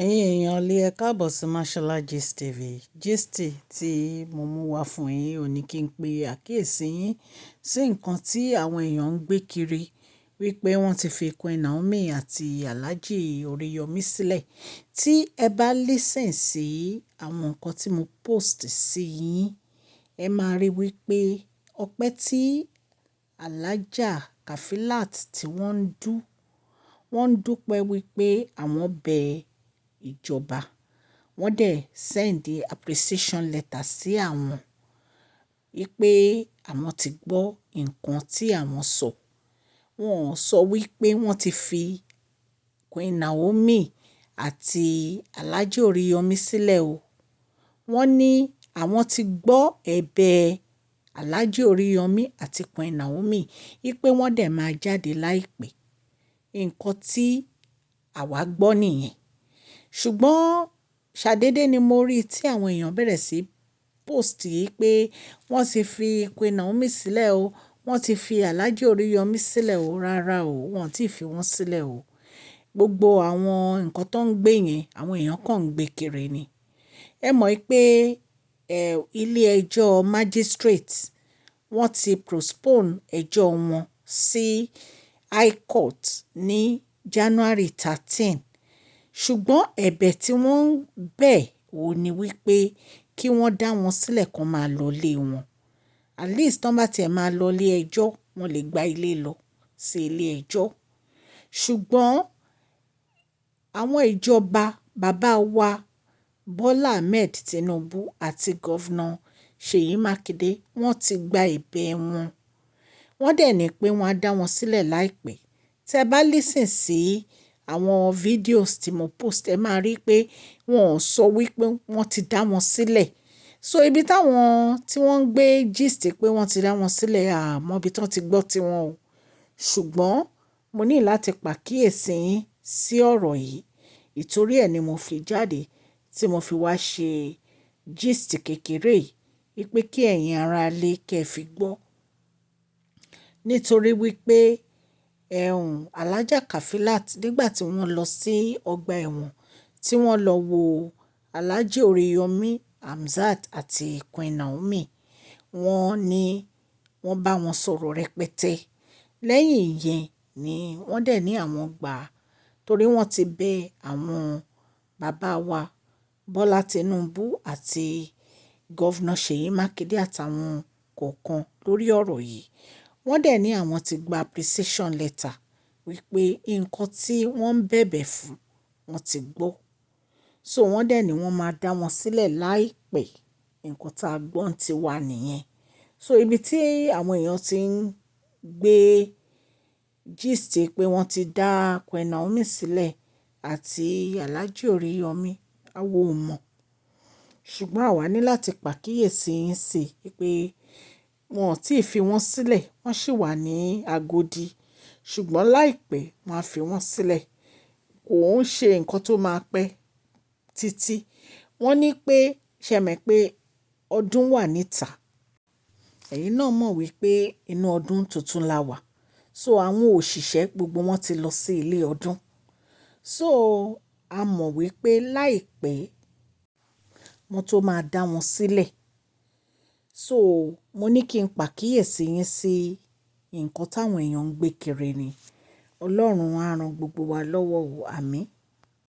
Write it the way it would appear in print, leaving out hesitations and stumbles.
Ẹ̀yin èèyàn lé ẹ káàbọ̀ sí Mashola Gist TV. Gist tí mo mú wá fún yín ò ní kí n pe àkíyèsí yín sí nǹkan tí àwọn èèyàn ń gbé kiri wípé wọ́n ti fi Queen Naomi àti Alhaji Oriyomi sílẹ̀. Tí ẹ bá listen sí àwọn nǹkan tí mo post sí yín, ẹ máa rí wípé ọpẹ́ tí Alhaja Kafilat tí wọ́n ń dúpẹ́ wípé àwọn bẹ̀ẹ́ ìjọba, wọ́n dẹ̀ send appreciation letter sí àwọn wípé àwọn ti gbọ́ nǹkan tí àwọn sọ. Wọ́n sọ wípé wọ́n ti fi Queen Naomi àti Alhaji Oriyomi sílẹ̀ o. Wọ́n ní àwọn ti gbọ́ ẹ̀bẹ̀ Alhaji Oriyomi àti Queen Naomi wípé wọ́n dẹ̀ máa jáde láìpẹ́. Nǹkan tí àwa gbọ́ nìyẹn. Ṣùgbọ́n ṣàdédé ni mo rí tí àwọn èèyàn bẹ̀rẹ̀ sí post yìí pé wọ́n ti fi Queen Naomi sílẹ̀ o, wọ́n ti fi Alhaji Oriyomi sílẹ̀ o. Rárá o, wọ́n ti fi wọ́n sílẹ̀ o. Gbogbo àwọn nǹkan tó ń gbé yẹn, àwọn èèyàn kàn ń gbé kiri ni. Ẹ mọ̀ pé ilé ẹjọ́ magistrate wọ́n ti postpone ẹjọ́ wọn sí High Court ní January 13. Ṣùgbọ́n ẹ̀bẹ̀ tí wọ́n ń bẹ̀ ò ní wípé kí wọ́n dá wọn sílẹ̀ kan máa lọ ilé wọn. At least tán bá tiẹ̀ máa lọ ilé ẹjọ́, wọ́n lè gba ilé lọ sí ilé ẹjọ́. Ṣùgbọ́n àwọn ìjọba bàbá wa Bọ́lá Ahmed Tinubu àti Gọ́vnà Ṣèyí Mákindé wọ́n ti gba ẹ̀bẹ̀ wọn. Wọ́n dẹ̀ ní pé wọ́n á dá wọn sílẹ̀ láìpẹ́. Tẹ́ bá listen sí àwọn videos tí mo post, ẹ máa rí pé wọ́n ò sọ wípé wọ́n ti dá wọn sílẹ̀. So ibi táwọn tí wọ́n ń gbé gist pé wọ́n ti dá wọn sílẹ̀, àmọ́ ibi tí wọ́n ti gbọ́ tiwọn o. Ṣùgbọ́n mo ní láti pàkíyèsí yín sí ọ̀rọ̀ yìí. Ìtorí ẹ̀ ni mo fi jáde tí mo fi wá ṣe gist kékeré yìí wípé kí ẹ̀yin ará ilé kẹ́ fi gbọ́. Nítorí wípé Alhaja Kafilat nígbà tí wọ́n lọ sí ọgbà ẹ̀wọ̀n tí wọ́n lọ wo Alhaji Oriyomi, Hamzat àti Queen Naomi, wọ́n ní wọ́n bá wọn sọ̀rọ̀ rẹpẹtẹ. Lẹ́yìn ìyẹn ni wọ́n dẹ̀ ní àwọn gbà torí wọ́n ti bẹ àwọn bàbá wa Bọ́lá Tinubu àti Gọ́vnà Ṣèyí Mákindé àtàwọn kọ̀ọ̀kan lórí ọ̀rọ̀ yìí. Wọ́n dẹ̀ ní àwọn ti gba appreciation letter wípé nǹkan tí wọ́n ń bẹ̀bẹ̀ fún wọn ti gbọ́. So wọ́n dẹ̀ ní wọ́n máa dá wọn sílẹ̀ láìpẹ́. Nǹkan tá a gbọ́ ti wà nìyẹn. So ibi tí àwọn èèyàn ti ń gbé gist pé wọ́n ti dá Queen Naomi sílẹ̀ àti Alhaji Oriyomi, àwa ò mọ̀. Ṣùgbọ́n àwa ní láti pàkíyèsí yín sí pé wọn ò tí ì fi wọ́n sílẹ̀, wọ́n sì wà ní Agodi. Ṣùgbọ́n láìpẹ́ wọ́n á fi wọ́n sílẹ̀. Kò ń ṣe nǹkan tó máa pẹ́ títí. Wọ́n ní pé ṣẹ mọ̀ pé ọdún wà níta. Ẹ̀yin náà mọ̀ wípé inú ọdún tuntun la wà. So àwọn òṣìṣẹ́ gbogbo wọn ti lọ sí ilé ọdún. So a mọ̀ wípé láìpẹ́ wọ́n tó máa dá wọn sílẹ̀. So mo ní kí n pàkíyèsí yín sí nǹkan táwọn èèyàn ń gbé kiri ni. Ọlọ́run á ran gbogbo wa lọ́wọ́ o, àmín.